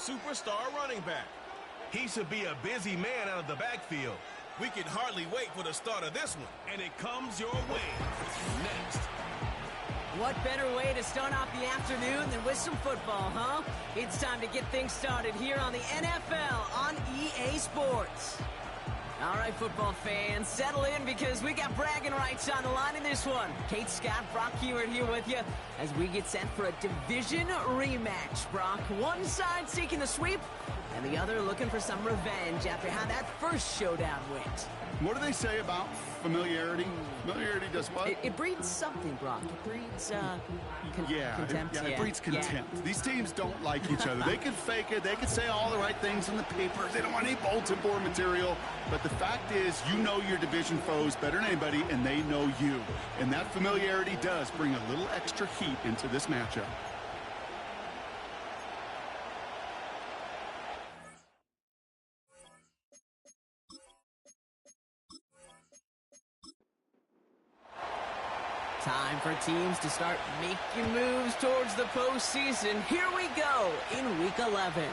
superstar running back. He should be a busy man out of the backfield. We can hardly wait for the start of this one. And it comes your way next. What better way to start off the afternoon than with some football, huh? It's time to get things started here on the NFL on EA Sports. All right, football fans, settle in because we got bragging rights on the line in this one. Kate Scott, Brock Heward here with you as we get set for a division rematch. Brock, one side seeking the sweep and the other looking for some revenge after how that first showdown went. What do they say about familiarity? Familiarity does what? It breeds something, Brock. It breeds, contempt. It breeds contempt. Yeah. These teams don't like each other. They can fake it. They can say all the right things in the papers. They don't want any bulletin board material. But the fact is, you know your division foes better than anybody, and they know you. And that familiarity does bring a little extra heat into this matchup. Time for teams to start making moves towards the postseason. Here we go in Week 11.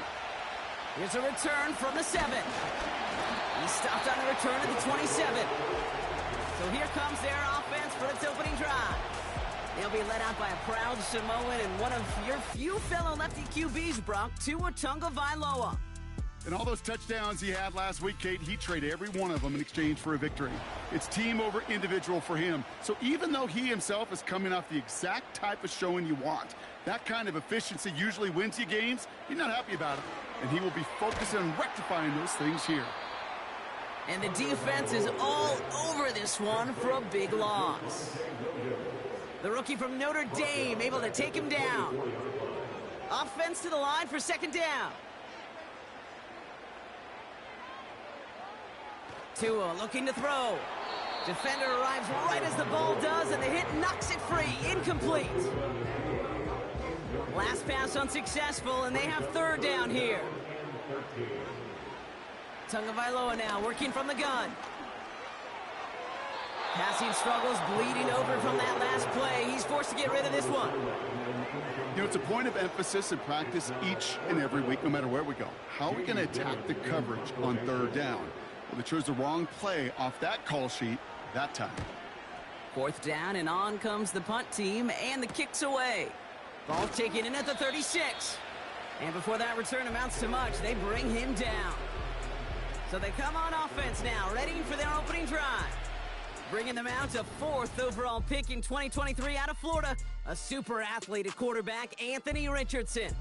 Here's a return from the 7. He stopped on a return at the 27. So here comes their offense for its opening drive. They'll be led out by a proud Samoan and one of your few fellow lefty QBs, Brock, Tua Tagovailoa. And all those touchdowns he had last week, Kate, he traded every one of them in exchange for a victory. It's team over individual for him. So even though he himself is coming off the exact type of showing you want, that kind of efficiency usually wins you games, you're not happy about it. And he will be focused on rectifying those things here. And the defense is all over this one for a big loss. The rookie from Notre Dame able to take him down. Offense to the line for second down. Tua looking to throw. Defender arrives right as the ball does, and the hit knocks it free. Incomplete. Last pass unsuccessful, and they have third down here. Tagovailoa now working from the gun. Passing struggles, bleeding over from that last play. He's forced to get rid of this one. You know, it's a point of emphasis in practice each and every week, no matter where we go. How are we going to attack the coverage on third down? Well, they chose the wrong play off that call sheet that time. Fourth down, and on comes the punt team, and the kick's away. Ball taken in at the 36. And before that return amounts to much, they bring him down. So they come on offense now, ready for their opening drive. Bringing them out to 4th overall pick in 2023 out of Florida, a super athlete at quarterback, Anthony Richardson.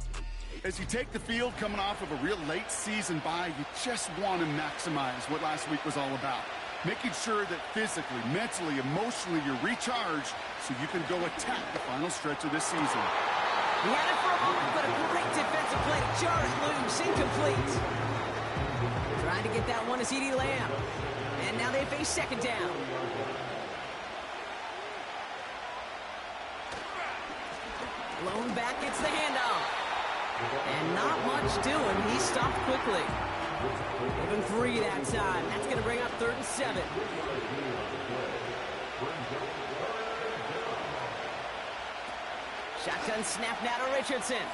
As you take the field coming off of a real late season bye, you just want to maximize what last week was all about. Making sure that physically, mentally, emotionally you're recharged so you can go attack the final stretch of this season. He had it for a moment, but a great defensive play to jar it loose, incomplete. Trying to get that one to CeeDee Lamb. And now they face second down. Blown back gets the handoff. And not much doing. He stopped quickly. Even 3 that time. That's going to bring up 3rd and 7. Shotgun snap now to Richardson.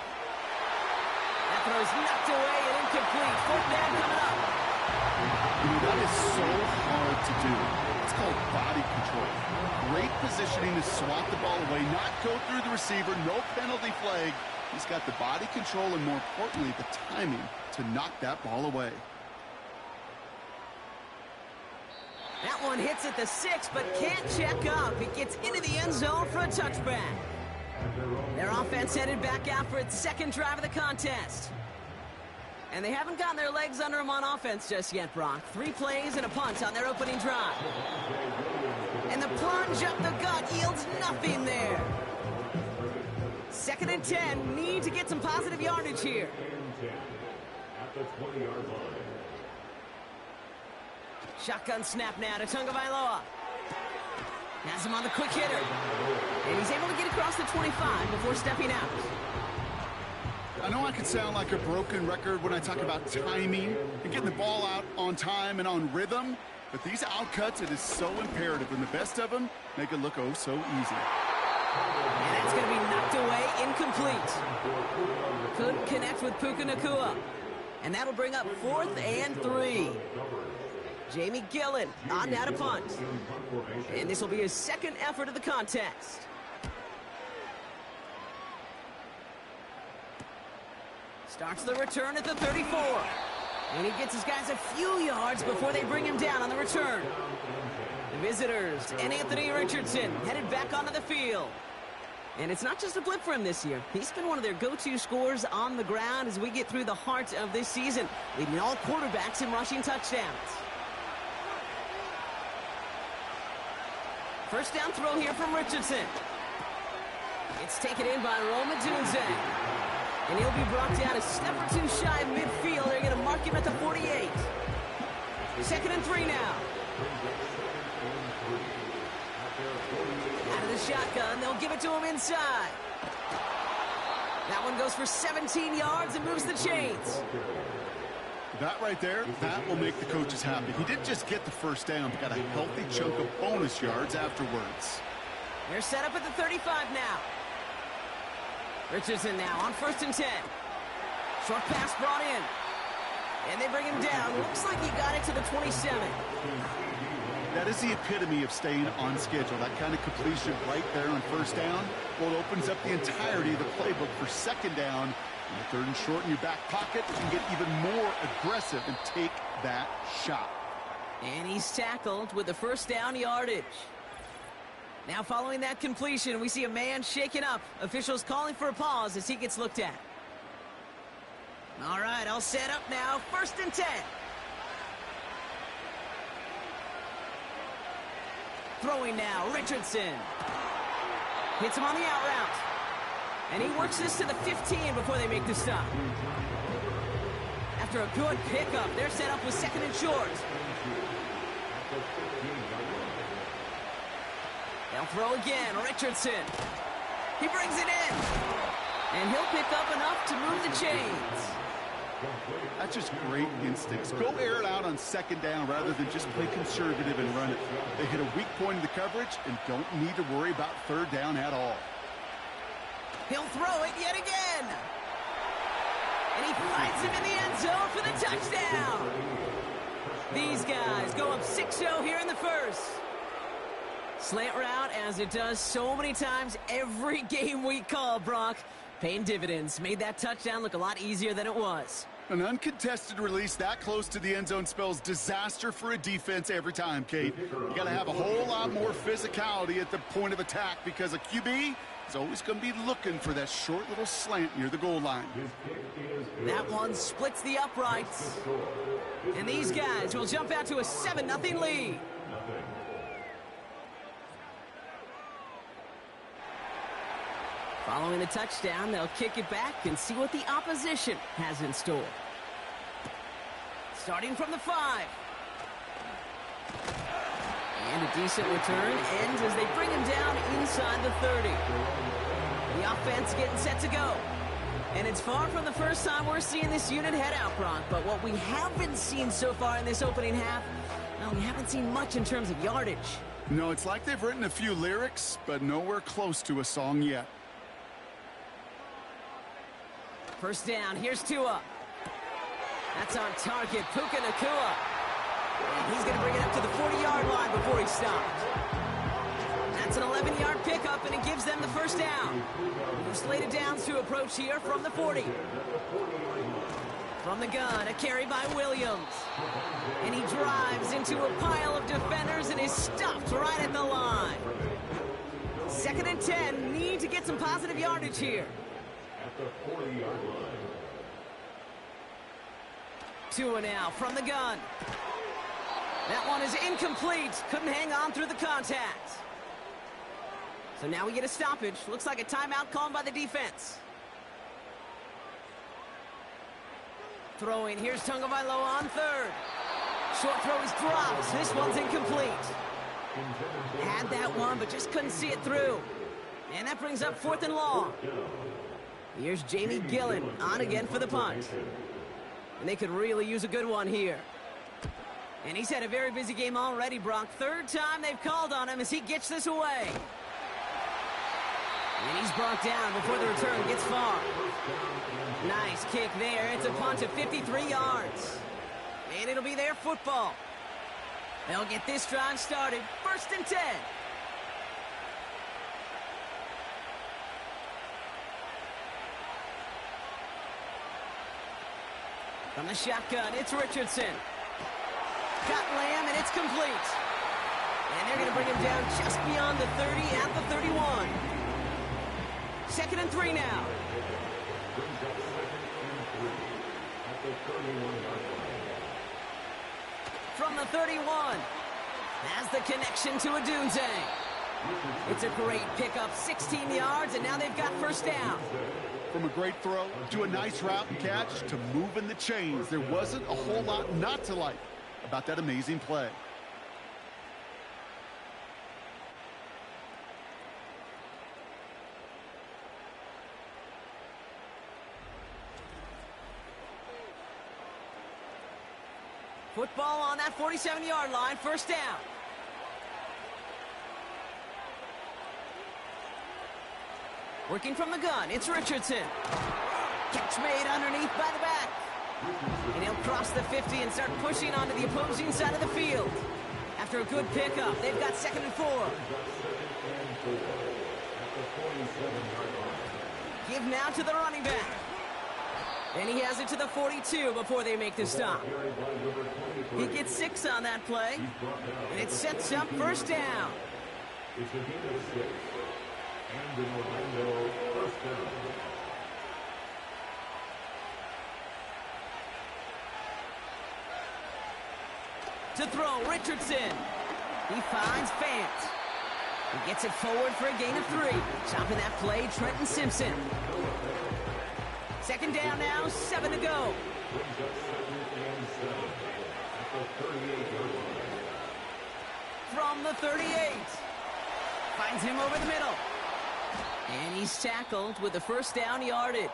That throw is knocked away and incomplete. 4th down coming up. That is so hard to do. It's called body control. Great positioning to swat the ball away, not go through the receiver, no penalty flag. He's got the body control and, more importantly, the timing to knock that ball away. That one hits at the 6, but can't check up. It gets into the end zone for a touchback. Their offense headed back out for its second drive of the contest. And they haven't gotten their legs under them on offense just yet, Brock. 3 plays and a punt on their opening drive. And the plunge up the gut yields nothing there. 2nd and 10, need to get some positive yardage here. Shotgun snap now to Tagovailoa. Has him on the quick hitter. And he's able to get across the 25 before stepping out. I know I could sound like a broken record when I talk about timing and getting the ball out on time and on rhythm, but these outcuts, it is so imperative, and the best of them make it look oh so easy. And that's going to be knocked away, incomplete. Couldn't connect with Puka Nacua. And that'll bring up 4th and 3. Jamie Gillen on now to punt. And this will be his second effort of the contest. Starts the return at the 34. And he gets his guys a few yards before they bring him down on the return. The visitors and Anthony Richardson headed back onto the field. And it's not just a blip for him this year. He's been one of their go-to scorers on the ground as we get through the heart of this season, leading all quarterbacks in rushing touchdowns. First down throw here from Richardson. It's taken in by Roma Dunze. And he'll be brought down a step or two shy of midfield. They're going to mark him at the 48. 2nd and 3 now. Out of the shotgun, they'll give it to him inside. That one goes for 17 yards and moves the chains. That right there, that will make the coaches happy. He didn't just get the first down, but got a healthy chunk of bonus yards afterwards. They're set up at the 35 now. Richardson now on 1st and 10. Short pass brought in. And they bring him down. Looks like he got it to the 27. That is the epitome of staying on schedule. That kind of completion right there on 1st down. Well, it opens up the entirety of the playbook for 2nd down. And 3rd and short in your back pocket, you can get even more aggressive and take that shot. And he's tackled with the 1st down yardage. Now following that completion, we see a man shaken up. Officials calling for a pause as he gets looked at. All right, all set up now. 1st and 10. Throwing now, Richardson. Hits him on the out route. And he works this to the 15 before they make the stop. After a good pickup, they're set up with 2nd and short. They'll throw again, Richardson. He brings it in. And he'll pick up enough to move the chains. That's just great instincts. Go air it out on 2nd down rather than just play conservative and run it. They hit a weak point in the coverage and don't need to worry about 3rd down at all. He'll throw it yet again. And he finds him in the end zone for the touchdown. These guys go up 6-0 here in the 1st. Slant route, as it does so many times every game we call, Brock. Paying dividends. Made that touchdown look a lot easier than it was. An uncontested release that close to the end zone spells disaster for a defense every time, Kate. You got to have a whole lot more physicality at the point of attack because a QB is always going to be looking for that short little slant near the goal line. That one splits the uprights. And these guys will jump out to a 7-0 lead. Following the touchdown, they'll kick it back and see what the opposition has in store. Starting from the 5. And a decent return ends as they bring him down inside the 30. The offense getting set to go. And it's far from the first time we're seeing this unit head out, Brock. But what we haven't seen so far in this opening half, well, we haven't seen much in terms of yardage. No, it's like they've written a few lyrics, but nowhere close to a song yet. First down, here's Tua. That's on target, Puka Nacua. And he's going to bring it up to the 40-yard line before he stopped. That's an 11-yard pickup, and it gives them the 1st down. New slated downs to approach here from the 40. From the gun, a carry by Williams. And he drives into a pile of defenders and is stopped right at the line. 2nd and 10, need to get some positive yardage here. The 40-yard line. Tua now from the gun. That one is incomplete. Couldn't hang on through the contact. So now we get a stoppage. Looks like a timeout called by the defense. Throwing. Here's Tagovailoa on 3rd. Short throw is dropped. This one's incomplete. Had that one, but just couldn't see it through. And that brings up 4th and long. Here's Jamie Gillen on again for the punt. And they could really use a good one here. And he's had a very busy game already, Brock. 3rd time they've called on him as he gets this away. And he's brought down before the return gets far. Nice kick there. It's a punt of 53 yards. And it'll be their football. They'll get this drive started. 1st and 10. From the shotgun, it's Richardson. Got Lamb, and it's complete. And they're going to bring him down just beyond the 30 at the 31. 2nd and 3 now. From the 31. Has the connection to Odunze. It's a great pickup, 16 yards, and now they've got 1st down. From a great throw to a nice route and catch to moving the chains, there wasn't a whole lot not to like about that amazing play. Football on that 47-yard line, 1st down. Working from the gun, it's Richardson. Catch made underneath by the back. And he'll cross the 50 and start pushing onto the opposing side of the field. After a good pickup, they've got 2nd and 4. Give now to the running back. And he has it to the 42 before they make the stop. He gets 6 on that play. And it sets up 1st down. It's a gain of 6. And an Orlando 1st down. To throw, Richardson. He finds Fant. He gets it forward for a gain of 3. Chopping that play, Trenton Simpson. 2nd down now, 7 to go. From the 38. Finds him over the middle. And he's tackled with the 1st down yardage.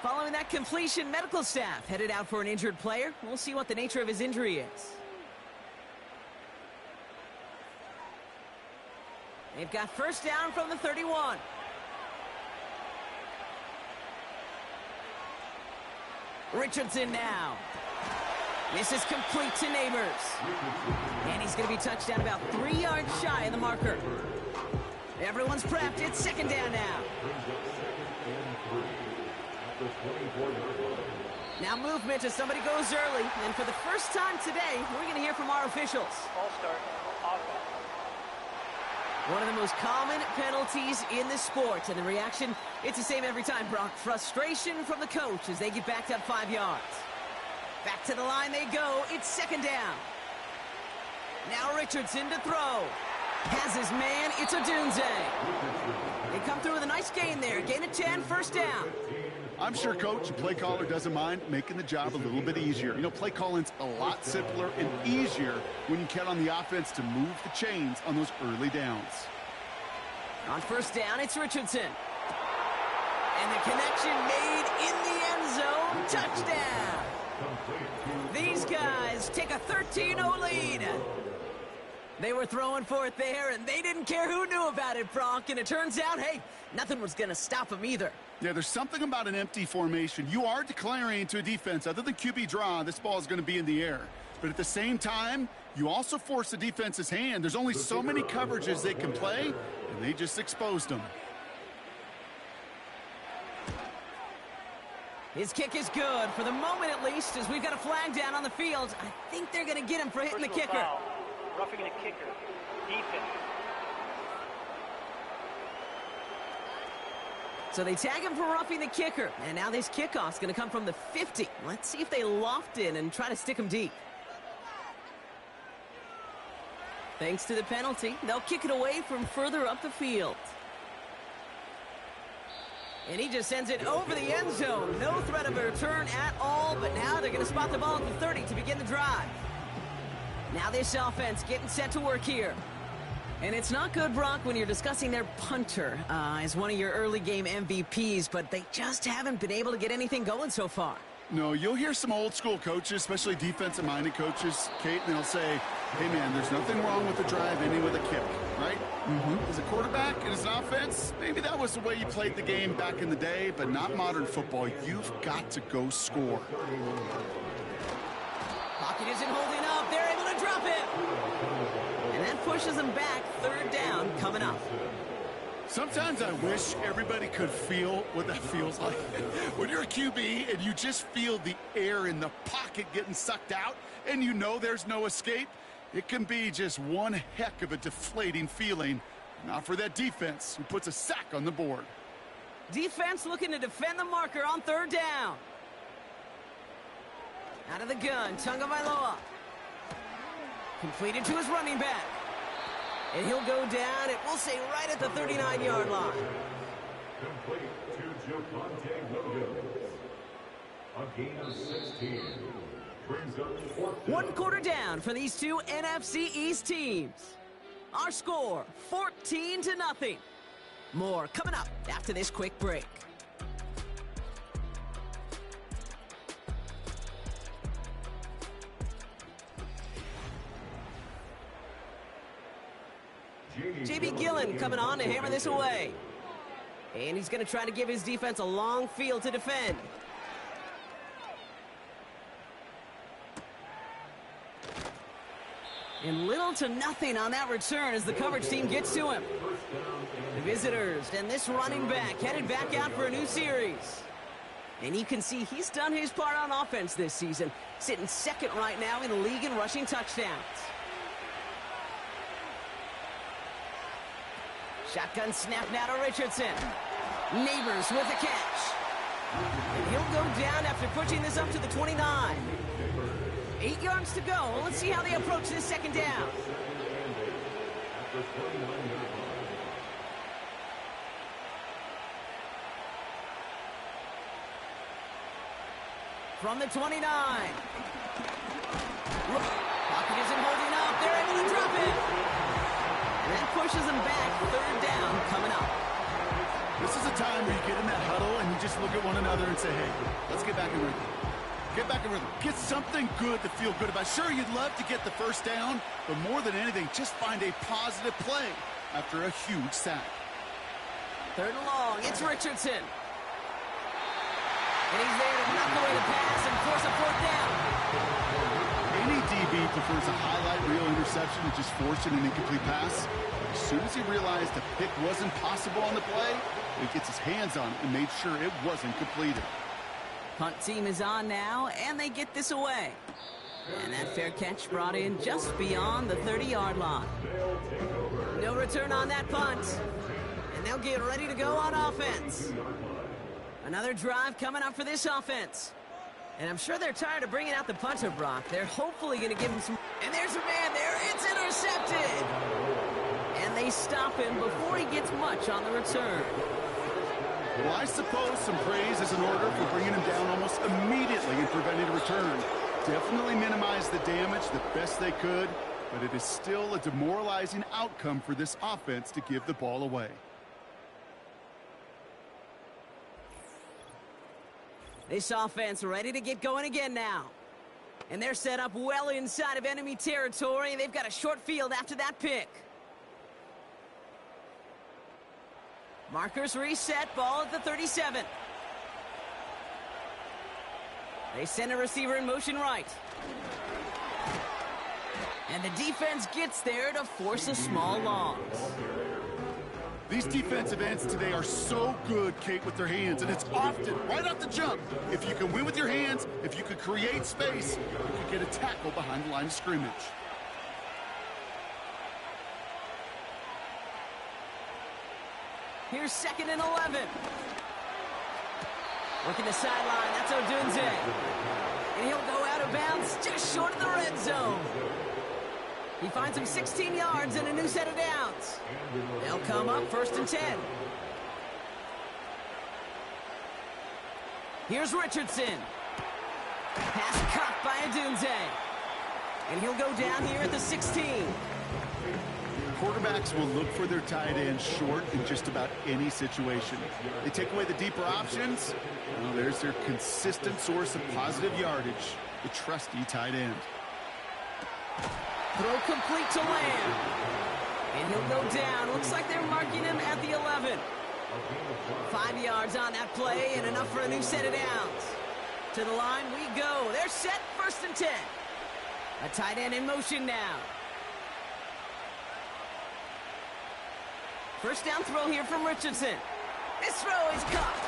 Following that completion, medical staff headed out for an injured player. We'll see what the nature of his injury is. They've got 1st down from the 31. Richardson now. This is complete to Neighbors. And he's going to be touched down about 3 yards shy of the marker. Everyone's prepped. It's 2nd down now. Now movement as somebody goes early. And for the first time today, we're going to hear from our officials. Ball start. Offense. One of the most common penalties in the sport. And the reaction, it's the same every time, Brock. Frustration from the coach as they get backed up 5 yards. Back to the line they go. It's 2nd down. Now Richardson to throw. Has his man. It's Odunze. They come through with a nice gain there. Gain of 10, 1st down. I'm sure coach and play caller doesn't mind making the job a little bit easier. You know, play calling's a lot simpler and easier when you count on the offense to move the chains on those early downs. On 1st down, it's Richardson. And the connection made in the end zone. Touchdown. These guys take a 13-0 lead. They were throwing for it there, and they didn't care who knew about it, Bronk. And it turns out, hey, nothing was going to stop them either. Yeah, there's something about an empty formation. You are declaring to a defense, other than QB draw, this ball is going to be in the air. But at the same time, you also force the defense's hand. There's only so many coverages they can play, and they just exposed them. His kick is good, for the moment at least, as we've got a flag down on the field. I think they're going to get him for hitting the kicker. Foul. Roughing the kicker. Defense. So they tag him for roughing the kicker. And now this kickoff's going to come from the 50. Let's see if they loft in and try to stick him deep. Thanks to the penalty, they'll kick it away from further up the field. And he just sends it over the end zone. No threat of a return at all, but now they're going to spot the ball at the 30 to begin the drive. Now this offense getting set to work here. And it's not good, Brock, when you're discussing their punter as one of your early game MVPs, but they just haven't been able to get anything going so far. No, you'll hear some old school coaches, especially defensive-minded coaches, Kate, and they'll say, hey, man, there's nothing wrong with the drive ending with a kick, right? As a quarterback and as an offense, maybe that was the way you played the game back in the day, but not modern football. You've got to go score. Pocket isn't holding up. They're able to drop it. And that pushes them back. Third down coming up. Sometimes I wish everybody could feel what that feels like. When you're a QB and you just feel the air in the pocket getting sucked out and you know there's no escape, it can be just one heck of a deflating feeling. Not for that defense who puts a sack on the board. Defense looking to defend the marker on third down. Out of the gun, Tagovailoa. Completed to his running back. And he'll go down, it will say right at the 39-yard line. Complete to Javonte Williams. A gain of 16. Brings up fourth down. One quarter down for these two NFC East teams. Our score, 14-0. More coming up after this quick break. J.B. Gillen coming on to hammer this away. And he's going to try to give his defense a long field to defend. And little to nothing on that return as the coverage team gets to him. The visitors and this running back headed back out for a new series. And you can see he's done his part on offense this season, sitting second right now in the league in rushing touchdowns. Shotgun snap now to Richardson. Neighbors with the catch. And he'll go down after pushing this up to the 29. 8 yards to go. Let's see how they approach this second down. From the 29. Pocket isn't holding up. They're able to drop it. And that pushes them back. Third down coming up. This is a time where you get in that huddle and you just look at one another and say, hey, let's get back in rhythm. Get back in rhythm. Get something good to feel good about. Sure, you'd love to get the first down, but more than anything, just find a positive play after a huge sack. Third and long. It's Richardson. And he's there to knock away the pass and force a fourth down. Any DB prefers a highlight reel interception to just forcing an incomplete pass. As soon as he realized a pick wasn't possible on the play, he gets his hands on it and made sure it wasn't completed. Punt team is on now, and they get this away. And that fair catch brought in just beyond the 30-yard line. No return on that punt. And they'll get ready to go on offense. Another drive coming up for this offense. And I'm sure they're tired of bringing out the punter, Brock. They're hopefully going to give him some... And there's a man there. It's intercepted. And they stop him before he gets much on the return. Well, I suppose some praise is in order for bringing him down almost immediately and preventing a return. Definitely minimized the damage the best they could, but it is still a demoralizing outcome for this offense to give the ball away. This offense ready to get going again now. And they're set up well inside of enemy territory. They've got a short field after that pick. Markers reset, ball at the 37. They send a receiver in motion right. And the defense gets there to force a small loss. These defensive ends today are so good, Kate, with their hands, and it's often right off the jump. If you can win with your hands, if you can create space, you can get a tackle behind the line of scrimmage. Here's 2nd and 11. Working the sideline, that's Odunze. And he'll go out of bounds just short of the red zone. He finds him 16 yards and a new set of downs. They'll come up 1st and 10. Here's Richardson. Pass caught by Odunze. And he'll go down here at the 16. Quarterbacks will look for their tight end short in just about any situation. They take away the deeper options. Well, there's their consistent source of positive yardage, the trusty tight end. Throw complete to Lamb. And he'll go down. Looks like they're marking him at the 11. 5 yards on that play and enough for a new set of downs. To the line we go. They're set, 1st and 10. A tight end in motion now. First down throw here from Richardson. This throw is caught.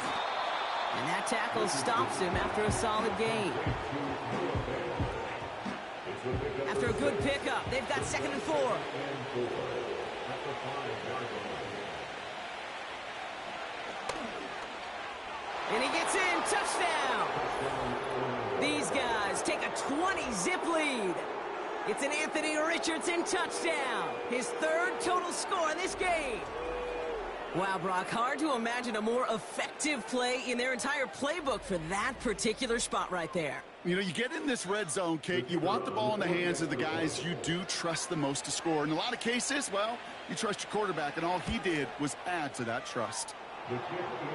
And that tackle stops him after a solid gain. After a good pickup, they've got 2nd and 4. And he gets in, touchdown. These guys take a 20-zip lead. It's an Anthony Richardson touchdown. His 3rd total score in this game. Wow, Brock, hard to imagine a more effective play in their entire playbook for that particular spot right there. You know, you get in this red zone, Kate, you want the ball in the hands of the guys you do trust the most to score. In a lot of cases, well, you trust your quarterback, and all he did was add to that trust.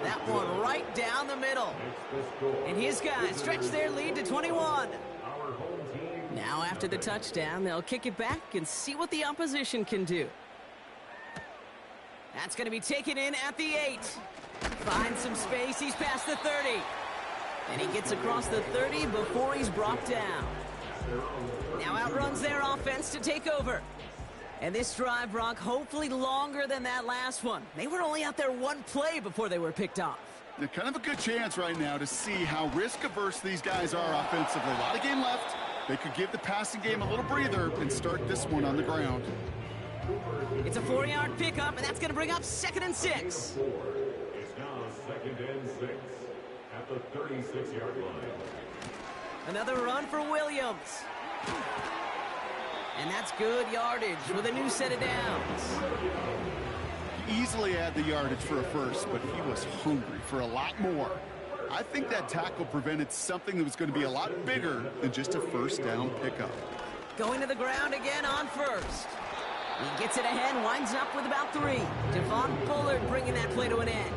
That one right down the middle. And his guys stretch their lead to 21. Now after the touchdown, they'll kick it back and see what the opposition can do. That's going to be taken in at the 8. Finds some space. He's past the 30. And he gets across the 30 before he's brought down. Now outruns their offense to take over. And this drive, Brock, hopefully longer than that last one. They were only out there 1 play before they were picked off. They're kind of a good chance right now to see how risk-averse these guys are offensively. A lot of game left. They could give the passing game a little breather and start this one on the ground. It's a 4-yard pickup, and that's going to bring up 2nd and 6. It's now 2nd and 6 at the 36-yard line. Another run for Williams. And that's good yardage with a new set of downs. Easily had the yardage for a first, but he was hungry for a lot more. I think that tackle prevented something that was going to be a lot bigger than just a 1st down pickup. Going to the ground again on 1st. He gets it ahead, winds up with about 3. Devon Bullard bringing that play to an end.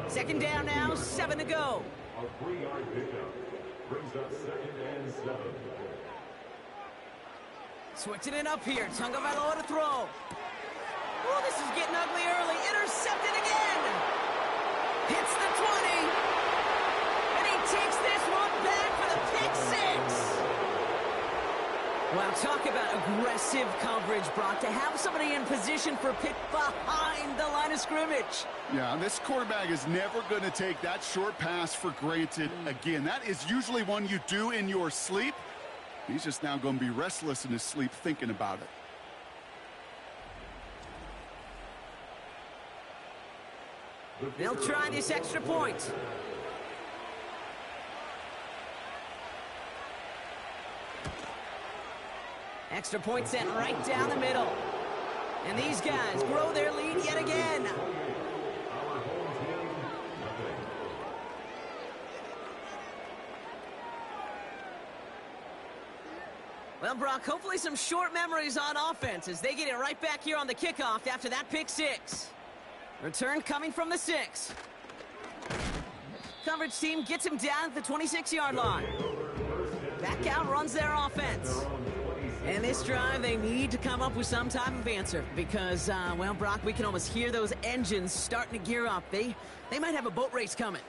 2nd down now, 7 to go. A 3-yard pickup brings up 2nd and 7. Switching it up here. Tagovailoa to throw. Oh, this is getting ugly early. Intercepted again. Hits the 20. And he takes this one back for the pick 6. Wow, talk about aggressive coverage, Brock. To have somebody in position for a pick behind the line of scrimmage. Yeah, this quarterback is never going to take that short pass for granted again. That is usually one you do in your sleep. He's just now going to be restless in his sleep thinking about it. They'll try this extra point. Extra point sent right down the middle. And these guys grow their lead yet again. Well, Brock, hopefully some short memories on offense as they get it right back here on the kickoff after that pick 6. Return coming from the 6. Coverage team gets him down at the 26-yard line. Back out runs their offense. And this drive, they need to come up with some type of answer because, well, Brock, we can almost hear those engines starting to gear up. They might have a boat race coming.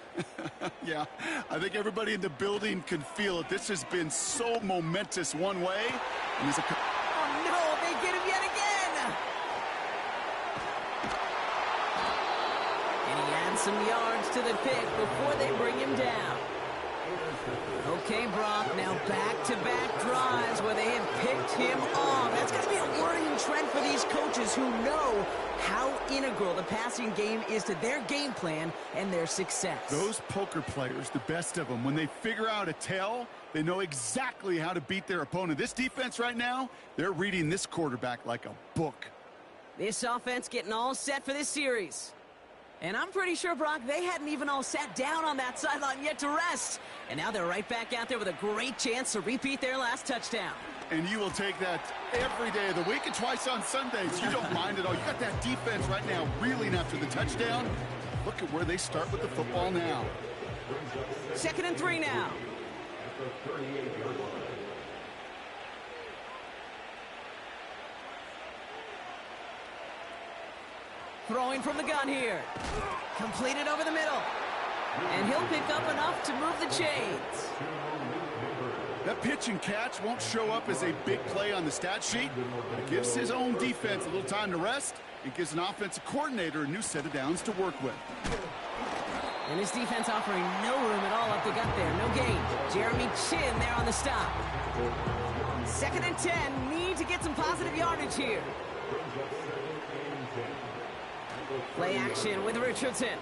Yeah, I think everybody in the building can feel it. This has been so momentous one way. And there's Oh, no, they get him yet again. And he adds some yards to the pick before they bring him down. Okay, Brock, now back-to-back drives where they have picked him off. That's going to be a worrying trend for these coaches who know how integral the passing game is to their game plan and their success. Those poker players, the best of them, when they figure out a tell, they know exactly how to beat their opponent. This defense right now, they're reading this quarterback like a book. This offense getting all set for this series. And I'm pretty sure, Brock, they hadn't even all sat down on that sideline yet to rest. And now they're right back out there with a great chance to repeat their last touchdown. And you will take that every day of the week and twice on Sundays. You don't mind at all. You got that defense right now reeling after the touchdown. Look at where they start with the football now. 2nd and 3 now. Throwing from the gun here. Completed over the middle. And he'll pick up enough to move the chains. That pitch and catch won't show up as a big play on the stat sheet, but it gives his own defense a little time to rest. It gives an offensive coordinator a new set of downs to work with. And his defense offering no room at all up the gut there. No gain. Jeremy Chin there on the stop. 2nd and 10. Need to get some positive yardage here. Play action with Richardson.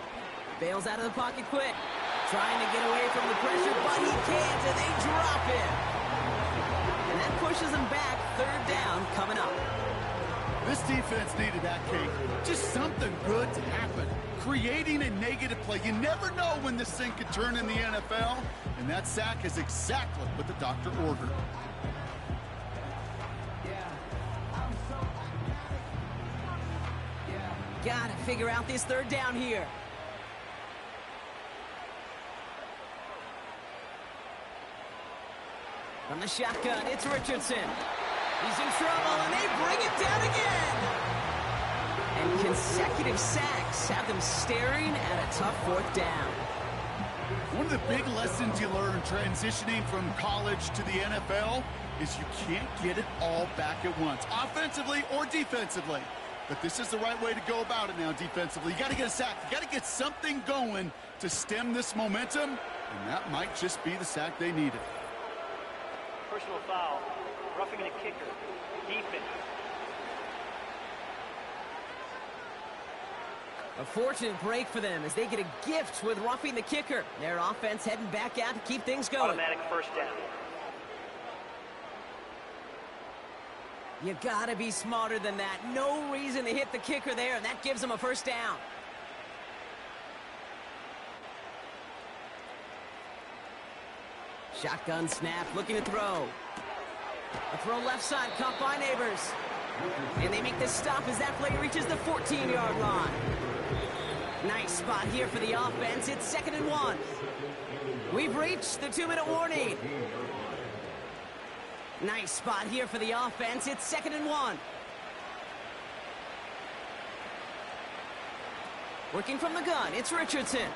Bails out of the pocket quick. Trying to get away from the pressure, but he can't, and they drop him. And that pushes him back. 3rd down coming up. This defense needed that, Kate. Just something good to happen. Creating a negative play. You never know when this thing could turn in the NFL, and that sack is exactly what the doctor ordered. Gotta figure out this 3rd down here. From the shotgun, it's Richardson. He's in trouble, and they bring him down again. And consecutive sacks have them staring at a tough 4th down. One of the big lessons you learn transitioning from college to the NFL is you can't get it all back at once, offensively or defensively. But this is the right way to go about it now defensively. You got to get a sack. You got to get something going to stem this momentum, and that might just be the sack they needed. Personal foul. Roughing the kicker. Defense. A fortunate break for them as they get a gift with roughing the kicker. Their offense heading back out to keep things going. Automatic 1st down. You gotta be smarter than that. No reason to hit the kicker there, and that gives them a 1st down. Shotgun snap, looking to throw. A throw left side, caught by Neighbors. And they make the stop as that play reaches the 14-yard line. Nice spot here for the offense. It's 2nd and 1. We've reached the 2-minute warning. Nice spot here for the offense. It's 2nd and 1. Working from the gun, it's Richardson.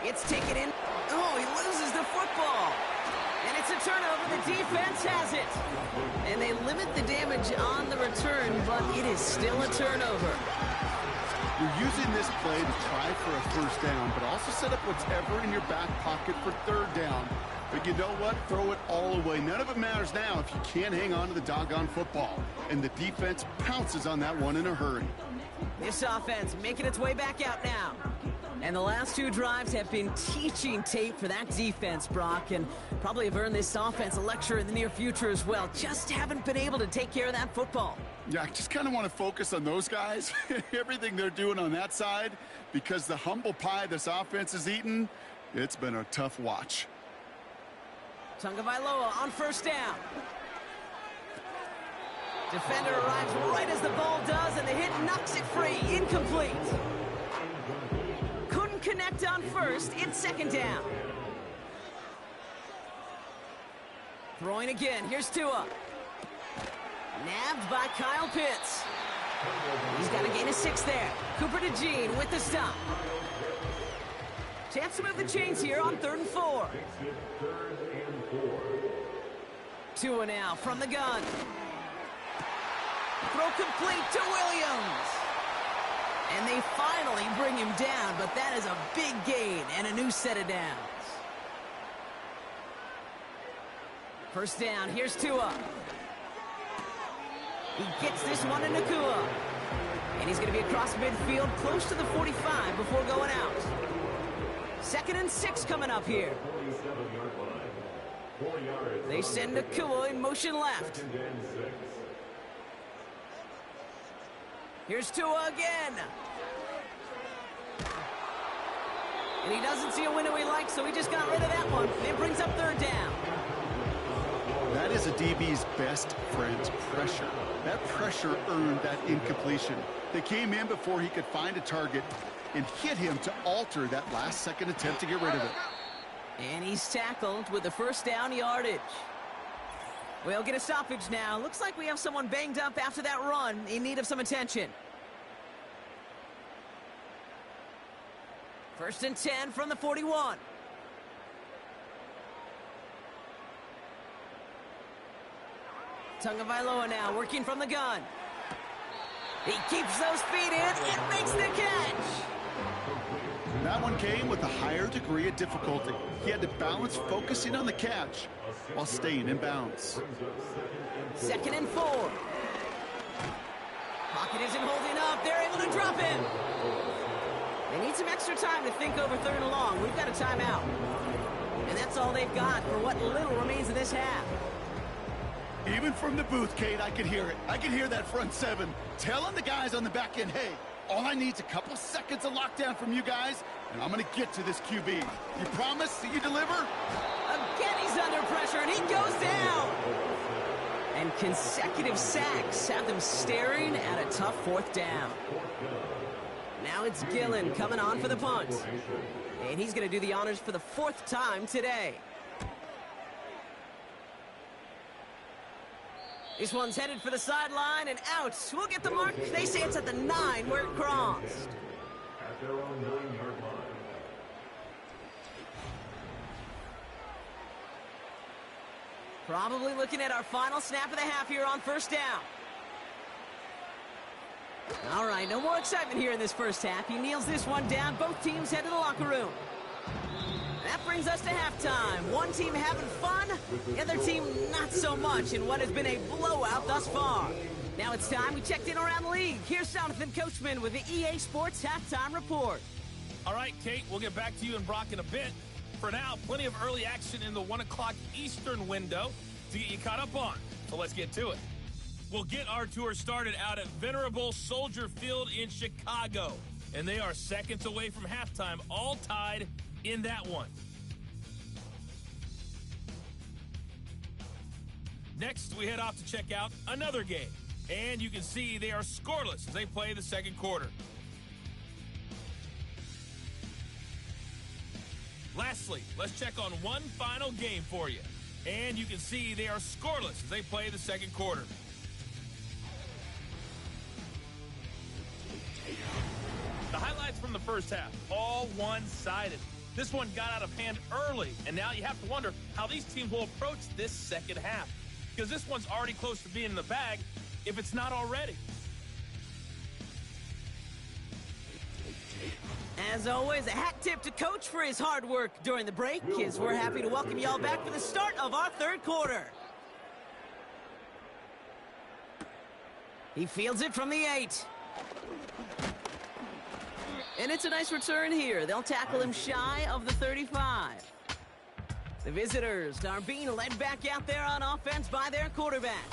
It's taken in. Oh, he loses the football. And it's a turnover. The defense has it. And they limit the damage on the return, but it is still a turnover. You're using this play to try for a 1st down, but also set up whatever in your back pocket for 3rd down. But you know what? Throw it all away. None of it matters now if you can't hang on to the doggone football. And the defense pounces on that one in a hurry. This offense making its way back out now. And the last 2 drives have been teaching tape for that defense, Brock, and probably have earned this offense a lecture in the near future as well. Just haven't been able to take care of that football. Yeah, I just kind of want to focus on those guys, everything they're doing on that side, because the humble pie this offense has eaten, it's been a tough watch. Tagovailoa on 1st down. Defender arrives right as the ball does, and the hit knocks it free. Incomplete. Couldn't connect on 1st. It's 2nd down. Throwing again. Here's Tua. Nabbed by Kyle Pitts. He's got a gain of 6 there. Cooper DeJean with the stop. Chance to move the chains here on 3rd and 4. Tua now from the gun. Throw complete to Williams. And they finally bring him down, but that is a big gain and a new set of downs. 1st down, here's Tua. He gets this one to Nakua. And he's going to be across midfield close to the 45 before going out. 2nd and 6 coming up here. They send Nakua in motion left. Here's Tua again. And he doesn't see a window he likes, so he just got rid of that one. It brings up 3rd down. That is a DB's best friend, pressure. That pressure earned that incompletion. They came in before he could find a target and hit him to alter that last-second attempt to get rid of it. And he's tackled with the 1st down yardage. We'll get a stoppage now. Looks like we have someone banged up after that run in need of some attention. First and 10 from the 41. Tagovailoa now working from the gun. He keeps those feet in and makes the catch. That one came with a higher degree of difficulty. He had to balance focusing on the catch while staying in bounds. Second and 4. Pocket isn't holding up. They're able to drop him. They need some extra time to think over third and long. We've got a timeout. And that's all they've got for what little remains of this half. Even from the booth, Kate, I could hear it. I could hear that front seven telling the guys on the back end, hey, all I need is a couple seconds of lockdown from you guys, and I'm going to get to this QB. You promise that you deliver? Again, he's under pressure, and he goes down. And consecutive sacks have them staring at a tough fourth down. Now it's Gillen coming on for the punt. And he's going to do the honors for the 4th time today. This one's headed for the sideline and out. We'll get the mark. They say it's at the 9 where it crossed. At their own 9-yard line. Probably looking at our final snap of the half here on first down. All right, no more excitement here in this first half. He kneels this one down. Both teams head to the locker room. That brings us to halftime. One team having fun, the other team not so much in what has been a blowout thus far. Now it's time we checked in around the league. Here's Jonathan Coachman with the EA Sports Halftime Report. All right, Kate, we'll get back to you and Brock in a bit. For now, plenty of early action in the 1 o'clock Eastern window to get you caught up on. So let's get to it. We'll get our tour started out at Venerable Soldier Field in Chicago. And they are seconds away from halftime, all tied in that one. Next, we head off to check out another game. And you can see they are scoreless as they play the second quarter. Lastly, let's check on one final game for you. And you can see they are scoreless as they play the second quarter. The highlights from the first half, all one-sided. This one got out of hand early, and now you have to wonder how these teams will approach this second half. Because this one's already close to being in the bag, if it's not already. As always, a hat tip to Coach for his hard work during the break, as we're happy to welcome you all back for the start of our third quarter. He fields it from the 8. And it's a nice return here. They'll tackle him shy of the 35. The visitors are being led back out there on offense by their quarterback.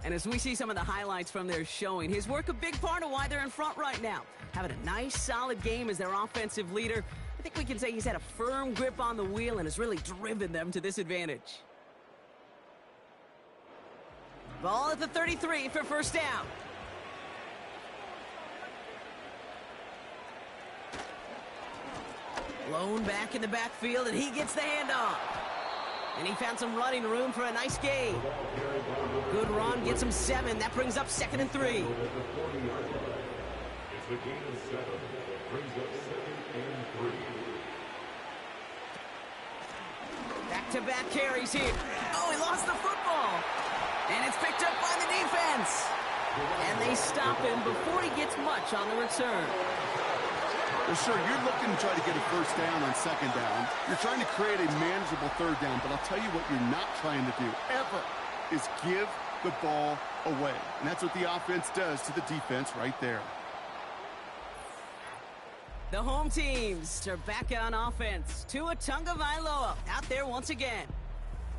And as we see some of the highlights from their showing, his work a big part of why they're in front right now. Having a nice, solid game as their offensive leader. I think we can say he's had a firm grip on the wheel and has really driven them to this advantage. Ball at the 33 for first down. Blown back in the backfield, and he gets the handoff. And he found some running room for a nice gain. Good run, gets him 7. That brings up 2nd and 3. It's the gain of 7. Brings up 2nd and 3. Back-to-back carries here. Oh, he lost the football. And it's picked up by the defense. And they stop him before he gets much on the return. Well, sure, you're looking to try to get a first down on second down. You're trying to create a manageable third down, but I'll tell you what you're not trying to do, ever, is give the ball away. And that's what the offense does to the defense right there. The home teams are back on offense. Tua Tagovailoa out there once again.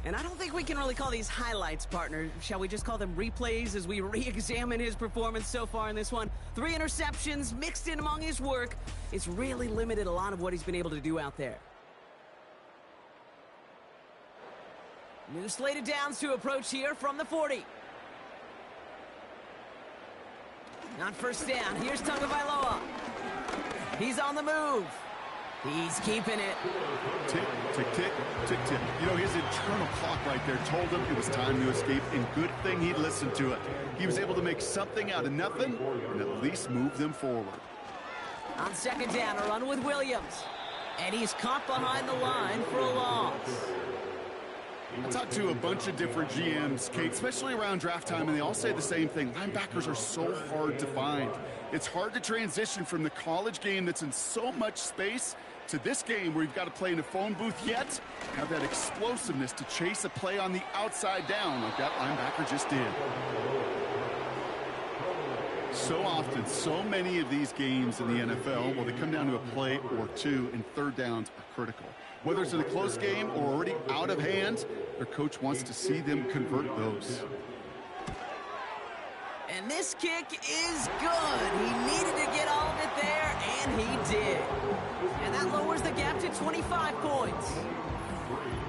And I don't think we can really call these highlights, partner. Shall we just call them replays as we re-examine his performance so far in this one? 3 interceptions mixed in among his work. It's really limited a lot of what he's been able to do out there. New slated downs to approach here from the 40. On first down, here's Tagovailoa. He's on the move. He's keeping it. Tick, tick, tick, tick, tick. You know, his internal clock right there told him it was time to escape, and good thing he listened to it. He was able to make something out of nothing and at least move them forward. On second down, a run with Williams. And he's caught behind the line for a loss. I talked to a bunch of different GMs, Kate, especially around draft time, and they all say the same thing. Linebackers are so hard to find. It's hard to transition from the college game that's in so much space to this game where you've got to play in a phone booth, yet have that explosiveness to chase a play on the outside down like that linebacker just did. So often, so many of these games in the NFL, well, they come down to a play or two, and third downs are critical. Whether it's in a close game or already out of hand, their coach wants to see them convert those. And this kick is good. He needed to get all of it there, and he did. And that lowers the gap to 25 points.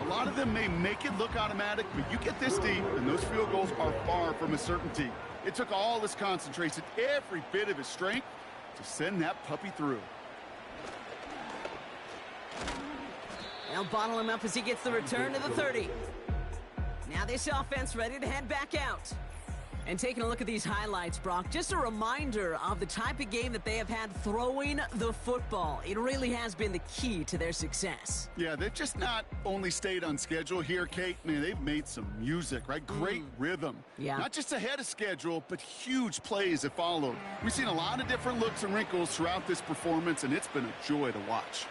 A lot of them may make it look automatic, but you get this deep, and those field goals are far from a certainty. It took all his concentration, every bit of his strength, to send that puppy through. They'll bottle him up as he gets the return to the 30. Now this offense ready to head back out. And taking a look at these highlights, Brock, just a reminder of the type of game that they have had throwing the football. It really has been the key to their success. Yeah, they've just not only stayed on schedule here, Kate. Man, they've made some music, right? Great rhythm. Yeah. Not just ahead of schedule, but huge plays have followed. We've seen a lot of different looks and wrinkles throughout this performance, and it's been a joy to watch.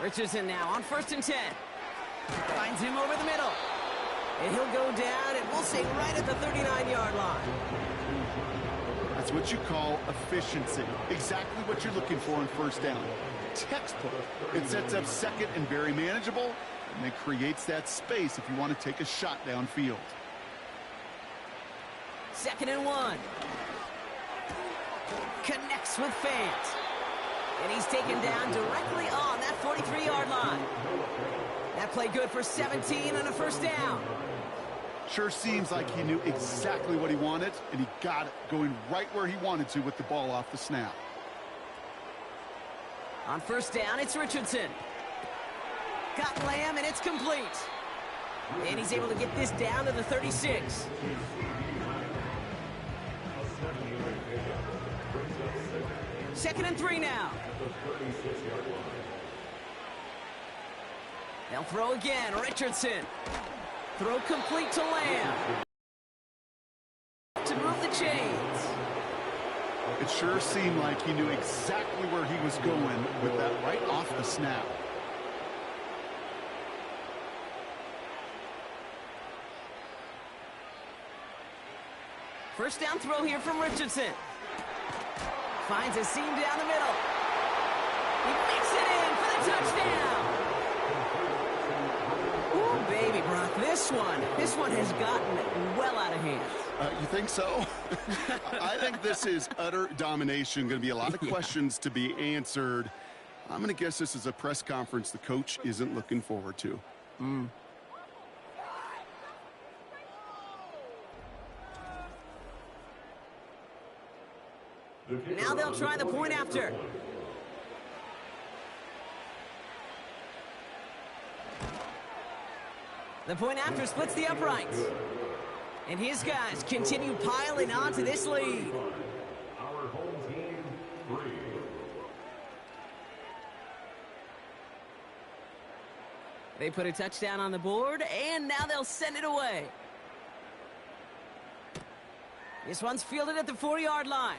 Richardson now on 1st and 10. Finds him over the middle. And he'll go down, and we'll say right at the 39-yard line. That's what you call efficiency. Exactly what you're looking for on first down. Textbook. It sets up second and very manageable, and it creates that space if you want to take a shot downfield. 2nd and 1. Connects with Fant. And he's taken down directly on that 43-yard line. That play good for 17 and a first down. Sure seems like he knew exactly what he wanted, and he got it going right where he wanted to with the ball off the snap. On first down, it's Richardson. Got Lamb, and it's complete. And he's able to get this down to the 36. Second and 3 now. They'll throw again. Richardson. Throw complete to Lamb. To move the chains. It sure seemed like he knew exactly where he was going with that right off the snap. First down throw here from Richardson. Finds a seam down the middle. He makes it in for the touchdown. Ooh, baby, Brock, this one has gotten well out of hand. You think so? I think this is utter domination. Going to be a lot of questions to be answered. I'm going to guess this is a press conference the coach isn't looking forward to. Now they'll try the point after. The point after splits the uprights. And his guys continue piling onto this lead. Our home team, 3. They put a touchdown on the board, and now they'll send it away. This one's fielded at the 40-yard line.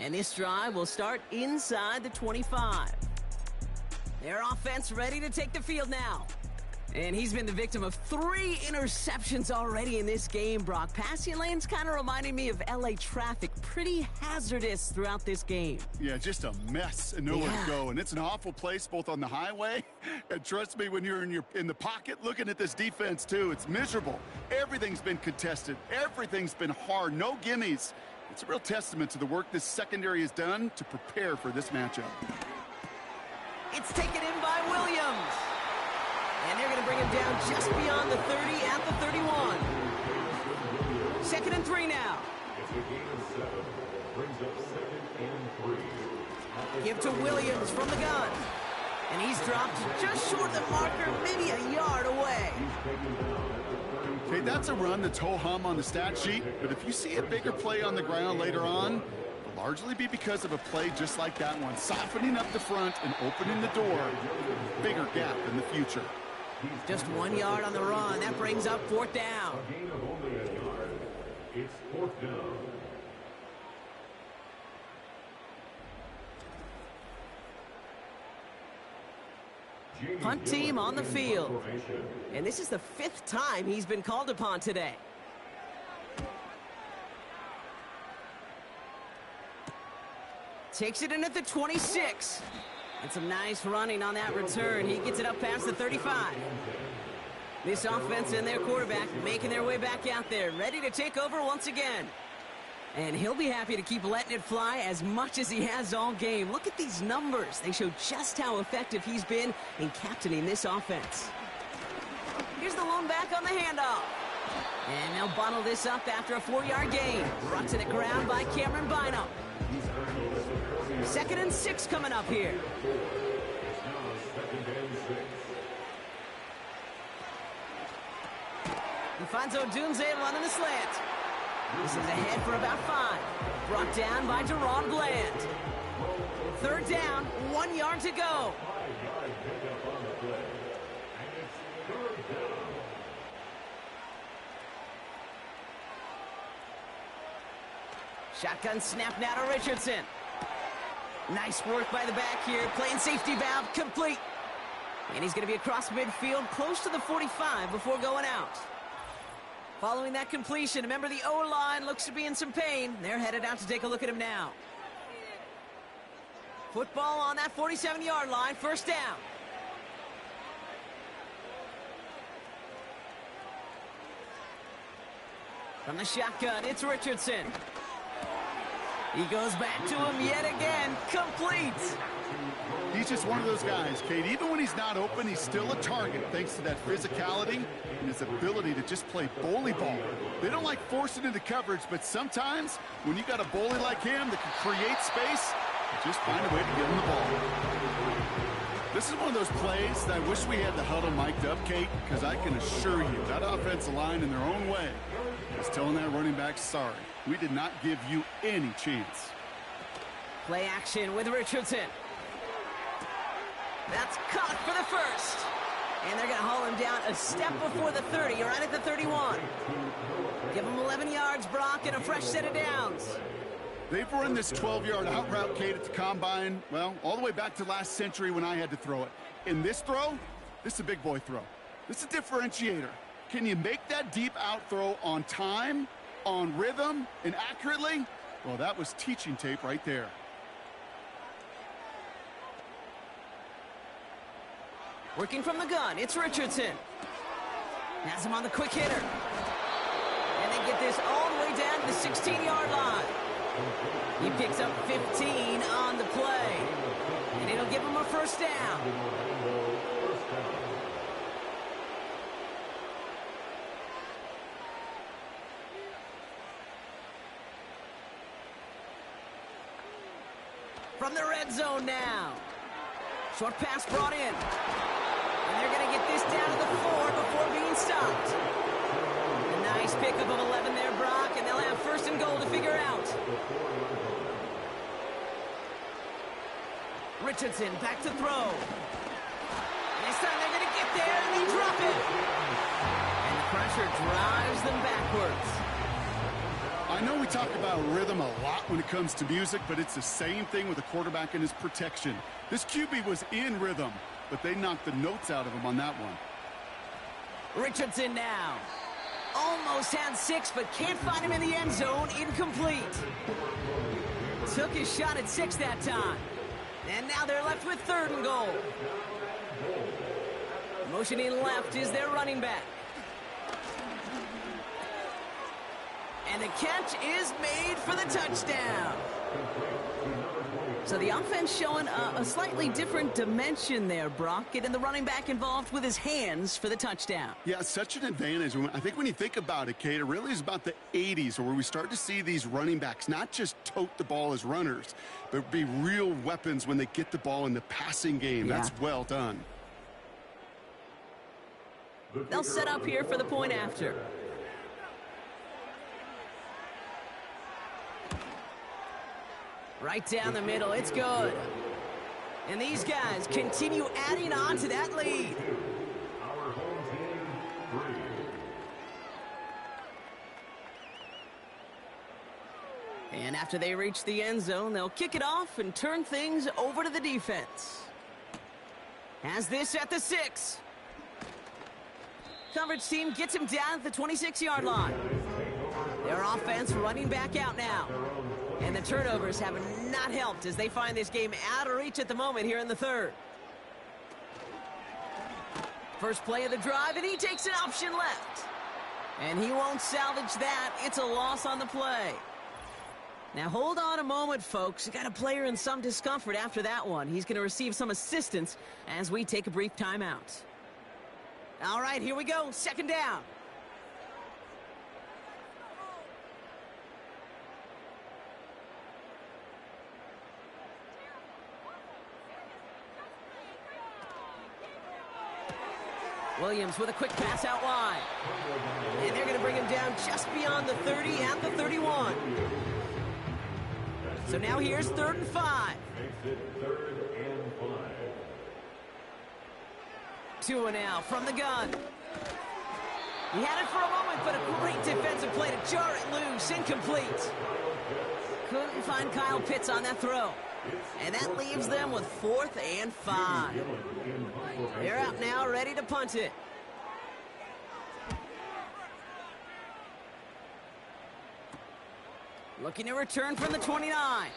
And this drive will start inside the 25. Their offense ready to take the field now. And he's been the victim of 3 interceptions already in this game, Brock. Passing lanes kind of reminding me of LA traffic. Pretty hazardous throughout this game. Yeah, just a mess and nowhere to go. And it's an awful place both on the highway. And trust me, when you're in the pocket looking at this defense, too, it's miserable. Everything's been contested. Everything's been hard. No gimmies. It's a real testament to the work this secondary has done to prepare for this matchup. It's taken in by Williams. And they're going to bring him down just beyond the 30 at the 31. 2nd and 3 now. It's a gain of 7. Brings up 2nd and 3. Give to Williams from the gun. And he's dropped just short of the marker, maybe a yard away. Okay, that's a run that's ho-hum on the stat sheet, but if you see a bigger play on the ground later on, it'll largely be because of a play just like that one, softening up the front and opening the door, bigger gap in the future. Just 1 yard on the run. That brings up 4th down. A gain of only a yard. It's 4th down. Punt team on the field. And this is the 5th time he's been called upon today. Takes it in at the 26. And some nice running on that return. He gets it up past the 35. This offense and their quarterback making their way back out there, ready to take over once again. And he'll be happy to keep letting it fly as much as he has all game. Look at these numbers. They show just how effective he's been in captaining this offense. Here's the lone back on the handoff. And they'll bottle this up after a 4-yard gain. Brought to the ground by Cameron Bynum. 2nd and 6 coming up here. He finds Odunze running the slant. This is ahead for about 5. Brought down by Deron Bland. 3rd down, 1 yard to go. Shotgun snap now to Richardson. Nice work by the back here. Playing safety valve complete. And he's going to be across midfield, close to the 45 before going out. Following that completion, remember the O-line looks to be in some pain. They're headed out to take a look at him now. Football on that 47-yard line, 1st down. From the shotgun, it's Richardson. He goes back to him yet again, complete. He's just one of those guys, Kate. Even when he's not open, he's still a target thanks to that physicality and his ability to just play bully ball. They don't like forcing into coverage, but sometimes when you got a bully like him that can create space, just find a way to get him the ball. This is one of those plays that I wish we had the huddle mic'd up, Kate, because I can assure you that offensive line in their own way is telling that running back, sorry, we did not give you any chance. Play action with Richardson. That's caught for the 1st. And they're going to haul him down a step before the 30, right at the 31. Give him 11 yards, Brock, and a fresh set of downs. They've run this 12-yard out route, Kate, at the combine, well, all the way back to last century when I had to throw it. In this throw, this is a big boy throw. This is a differentiator. Can you make that deep out throw on time, on rhythm, and accurately? Well, that was teaching tape right there. Working from the gun, it's Richardson. Has him on the quick hitter. And they get this all the way down to the 16-yard line. He picks up 15 on the play. And it'll give him a 1st down. From the red zone now. Short pass brought in. And they're going to get this down to the 4 before being stopped. A nice pickup of 11 there, Brock, and they'll have 1st and goal to figure out. Richardson back to throw. This time they're going to get there, and they drop it. And the pressure drives them backwards. I know we talk about rhythm a lot when it comes to music, but it's the same thing with a quarterback and his protection. This QB was in rhythm, but they knocked the notes out of him on that one. Richardson now. Almost had 6, but can't find him in the end zone. Incomplete. Took his shot at 6 that time. And now they're left with 3rd and goal. Motioning left is their running back. And the catch is made for the touchdown. So the offense showing a slightly different dimension there, Brock. Getting the running back involved with his hands for the touchdown. Yeah, such an advantage. I think when you think about it, Kate, it really is about the 80s where we start to see these running backs not just tote the ball as runners, but be real weapons when they get the ball in the passing game. Yeah. That's well done. They'll set up here for the point after. Right down the middle, it's good. And these guys continue adding on to that lead. Our home team, 3. And after they reach the end zone, they'll kick it off and turn things over to the defense. Has this at the 6. Coverage team gets him down at the 26-yard line. Their offense running back out now. And the turnovers have not helped as they find this game out of reach at the moment here in the 3rd. First play of the drive, and he takes an option left. And he won't salvage that. It's a loss on the play. Now hold on a moment, folks. You got a player in some discomfort after that one. He's going to receive some assistance as we take a brief timeout. All right, here we go. 2nd down. Williams with a quick pass out wide. And they're going to bring him down just beyond the 30 at the 31. So now here's 3rd and 5. Makes it 3rd and 5. 2 and out from the gun. He had it for a moment, but a great defensive play to jar it loose. Incomplete. Couldn't find Kyle Pitts on that throw. And that leaves them with 4th and 5. They're out now, ready to punt it. Looking to return from the 29.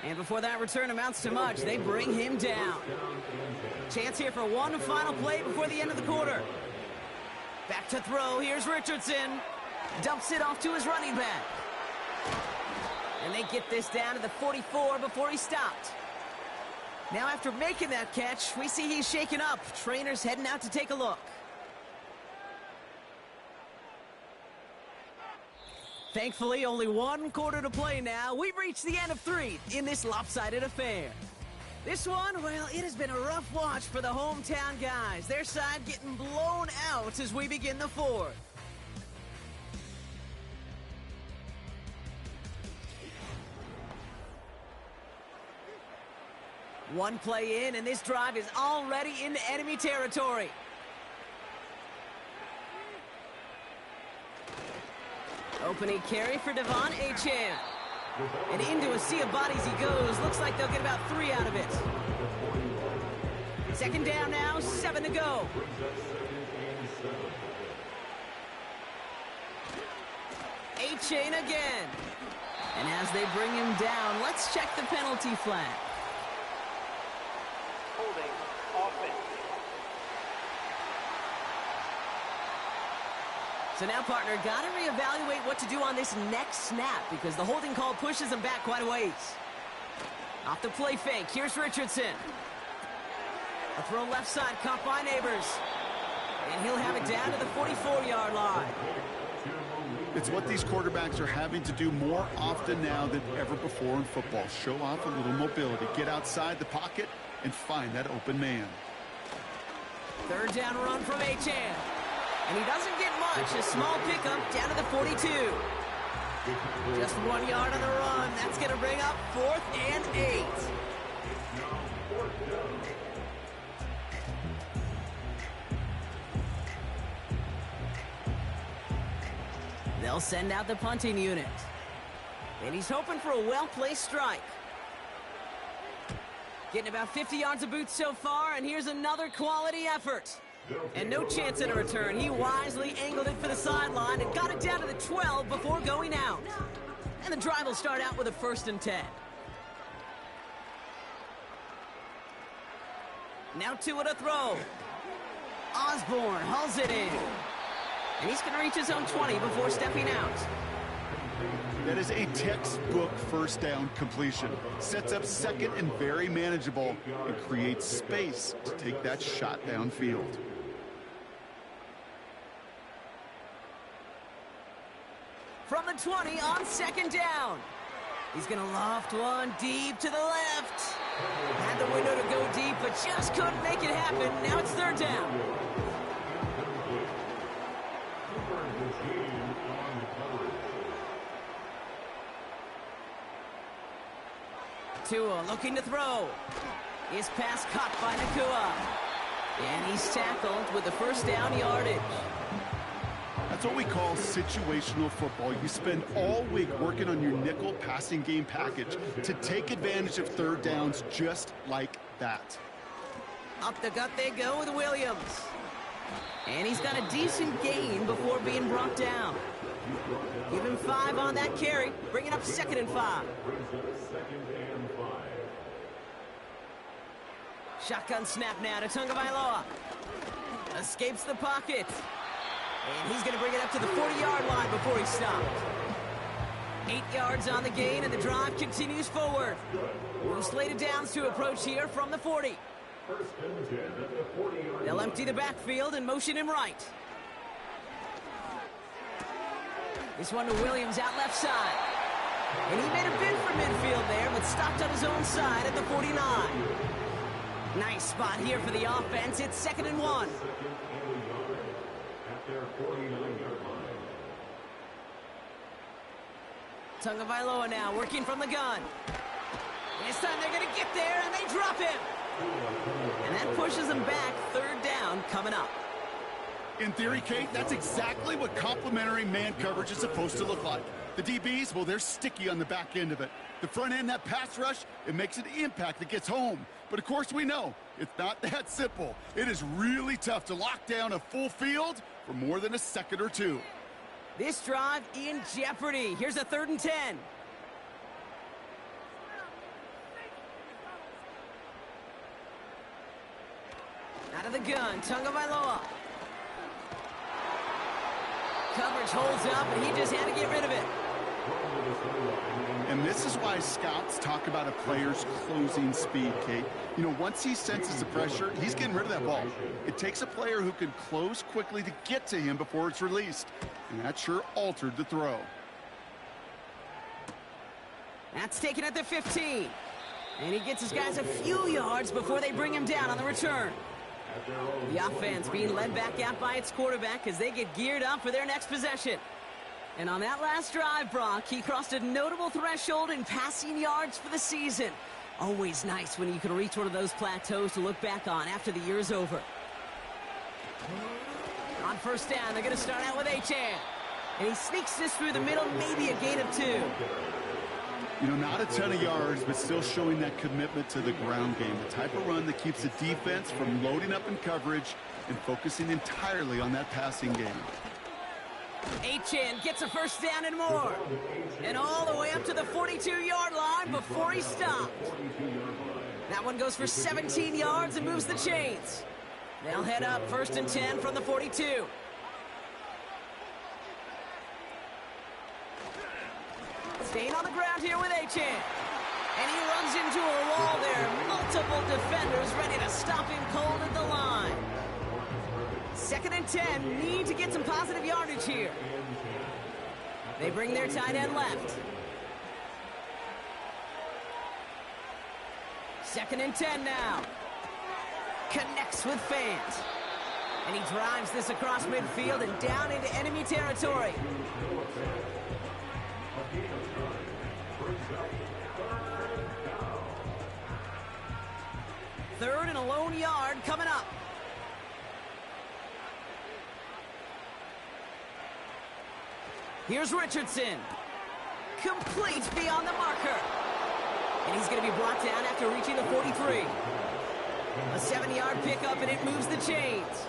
And before that return amounts to much, they bring him down. Chance here for one final play before the end of the quarter. Back to throw. Here's Richardson. Dumps it off to his running back. And they get this down to the 44 before he stopped. Now after making that catch, we see he's shaken up. Trainer's heading out to take a look. Thankfully, only 1 quarter to play now. We've reached the end of 3 in this lopsided affair. This one, well, it has been a rough watch for the hometown guys. Their side getting blown out as we begin the 4th. One play in, and this drive is already into enemy territory. Opening carry for Devon Achane. And into a sea of bodies he goes. Looks like they'll get about 3 out of it. 2nd down now, 7 to go. Achane again. And as they bring him down, let's check the penalty flag. Holding offense. So now, partner, got to reevaluate what to do on this next snap because the holding call pushes him back quite a ways. Off the play fake, here's Richardson. A throw left side, caught by Neighbors. And he'll have it down to the 44-yard line. It's what these quarterbacks are having to do more often now than ever before in football. Show off a little mobility, get outside the pocket, and find that open man. 3rd down run from Achane. And he doesn't get much. A small pickup down to the 42. Just 1 yard on the run. That's going to bring up 4th and 8. They'll send out the punting unit. And he's hoping for a well-placed strike. Getting about 50 yards of boots so far, and here's another quality effort. And no chance at a return. He wisely angled it for the sideline and got it down to the 12 before going out. And the drive will start out with a 1st and 10. Now 2 at a throw. Osborne hauls it in. And he's going to reach his own 20 before stepping out. That is a textbook 1st down completion. Sets up 2nd and very manageable and creates space to take that shot downfield. From the 20 on 2nd down. He's going to loft one deep to the left. Had the window to go deep, but just couldn't make it happen. Now it's 3rd down. Tua looking to throw. His pass caught by Nakua. And he's tackled with the first down yardage. That's what we call situational football. You spend all week working on your nickel passing game package to take advantage of third downs just like that. Up the gut they go with Williams. And he's got a decent gain before being brought down. Give him 5 on that carry. Bring it up 2nd and 5. Shotgun snap now to Tagovailoa. Escapes the pocket. And he's going to bring it up to the 40-yard line before he stopped. 8 yards on the gain, and the drive continues forward. We'll slate it downs to approach here from the 40. They'll empty the backfield and motion him right. This one to Williams out left side. And he made a bid for midfield there, but stopped on his own side at the 49. Nice spot here for the offense. It's 2nd and 1. Tagovailoa now working from the gun. This time they're going to get there, and they drop him. And that pushes them back. 3rd down coming up. In theory, Kate, that's exactly what complementary man coverage is supposed to look like. The DBs, well, they're sticky on the back end of it. The front end, that pass rush, it makes an impact that gets home. But, of course, we know it's not that simple. It is really tough to lock down a full field for more than a second or two. This drive in jeopardy. Here's a 3rd and 10. Out of the gun, Tagovailoa. Coverage holds up, and he just had to get rid of it. And this is why scouts talk about a player's closing speed, Kate. You know, once he senses the pressure, he's getting rid of that ball. It takes a player who can close quickly to get to him before it's released. And that sure altered the throw. That's taken at the 15. And he gets his guys a few yards before they bring him down on the return. The offense being led back out by its quarterback as they get geared up for their next possession. And on that last drive, Brock, he crossed a notable threshold in passing yards for the season. Always nice when you can reach one of those plateaus to look back on after the year's over. On 1st down, they're going to start out with Achane. And he sneaks this through the middle, maybe a gain of 2. You know, not a ton of yards, but still showing that commitment to the ground game. The type of run that keeps the defense from loading up in coverage and focusing entirely on that passing game. Achane gets a 1st down and more. And all the way up to the 42-yard line before he stopped. That one goes for 17 yards and moves the chains. They'll head up 1st and 10 from the 42. Staying on the ground here with Achane. And he runs into a wall there. Multiple defenders ready to stop him cold at the line. 2nd and 10. Need to get some positive yardage here. They bring their tight end left. 2nd and 10 now. Connects with fans. And he drives this across midfield and down into enemy territory. Third and a lone yard coming up. Here's Richardson. Complete beyond the marker. And he's going to be brought down after reaching the 43. A 7-yard pickup, and it moves the chains.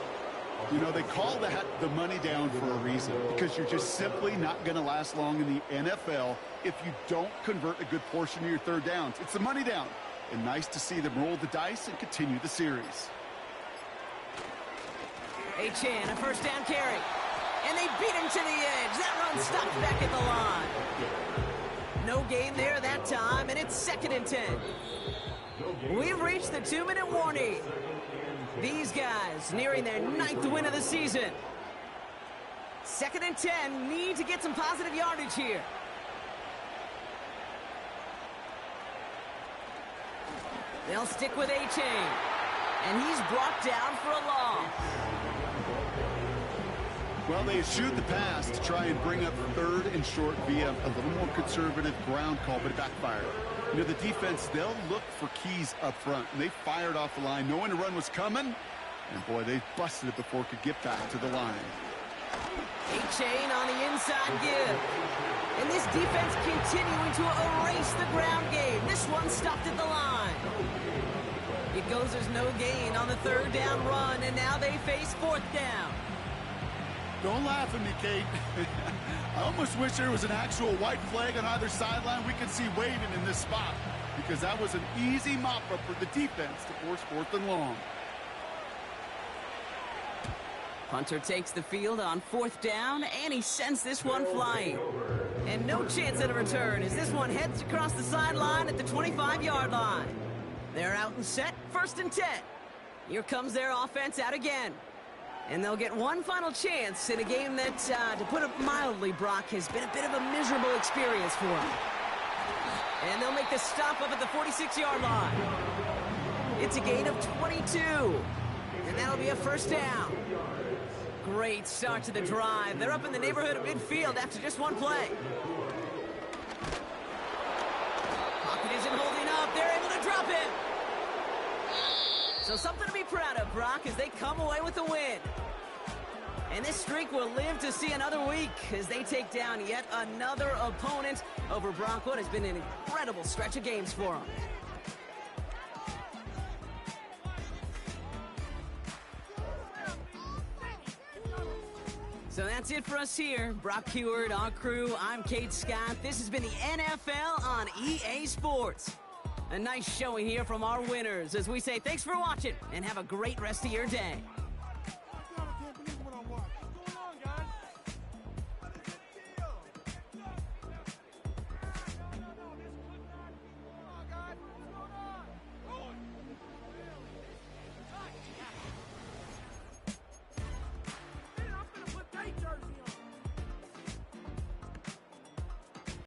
You know, they call that the money down for a reason, because you're just simply not going to last long in the NFL if you don't convert a good portion of your third downs. It's the money down. And nice to see them roll the dice and continue the series. Achane, a 1st down carry. And they beat him to the edge. That run stopped back at the line. No gain there that time, and it's 2nd and 10. We've reached the 2-minute warning. These guys nearing their 9th win of the season. 2nd and 10, need to get some positive yardage here. They'll stick with Achane. And he's brought down for a loss. Well, they eschewed the pass to try and bring up 3rd and short via a little more conservative ground call, but it backfired. You know, the defense, they'll look for keys up front, and they fired off the line knowing the run was coming. And, boy, they busted it before it could get back to the line. A-Chain on the inside give. And this defense continuing to erase the ground game. This one stopped at the line. It goes as no gain on the third down run, and now they face fourth down. Don't laugh at me, Kate. I almost wish there was an actual white flag on either sideline we could see waving in this spot, because that was an easy mop-up for the defense to force fourth and long. Punter takes the field on fourth down, and he sends this one flying. And no chance at a return as this one heads across the sideline at the 25-yard line. They're out and set, 1st and 10. Here comes their offense out again. And they'll get one final chance in a game that, to put it mildly, Brock, has been a bit of a miserable experience for them. And they'll make the stop up at the 46-yard line. It's a gain of 22. And that'll be a first down. Great start to the drive. They're up in the neighborhood of midfield after just one play. Pocket isn't holding up. They're able to drop him. So something to be proud of, Brock, as they come away with the win. And this streak will live to see another week as they take down yet another opponent over Brock. What has been an incredible stretch of games for them. So that's it for us here. Brock Heward, our crew, I'm Kate Scott. This has been the NFL on EA Sports. A nice showing here from our winners as we say thanks for watching and have a great rest of your day.